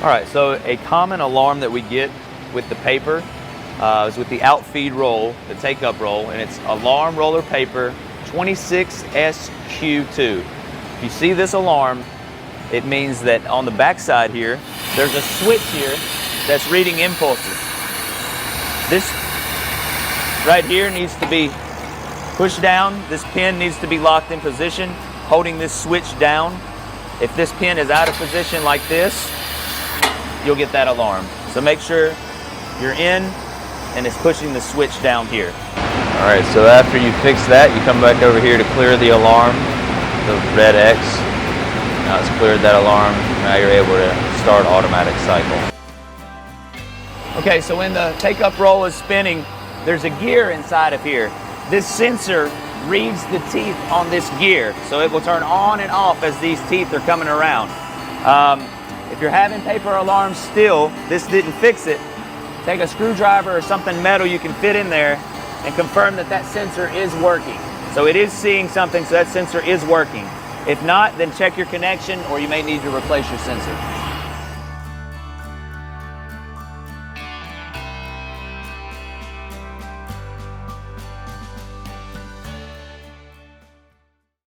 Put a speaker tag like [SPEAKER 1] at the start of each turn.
[SPEAKER 1] All right, so a common alarm that we get with the paper is with the outfeed roll, the take-up roll, and it's alarm roller paper 26SQ2. If you see this alarm, it means that on the back side here, there's a switch here that's reading impulses. This right here needs to be pushed down. This pin needs to be locked in position, holding this switch down. If this pin is out of position like this, you'll get that alarm. So make sure you're in and it's pushing the switch down here. All right, so after you fix that, you come back over here to clear the alarm, the red X. Now it's cleared that alarm. Now you're able to start automatic cycle. Okay, so when the take-up roll is spinning, there's a gear inside of here. This sensor reads the teeth on this gear, so it will turn on and off as these teeth are coming around. If you're having paper alarms still, this didn't fix it, take a screwdriver or something metal you can fit in there and confirm that that sensor is working. So it is seeing something, so that sensor is working. If not, then check your connection or you may need to replace your sensor.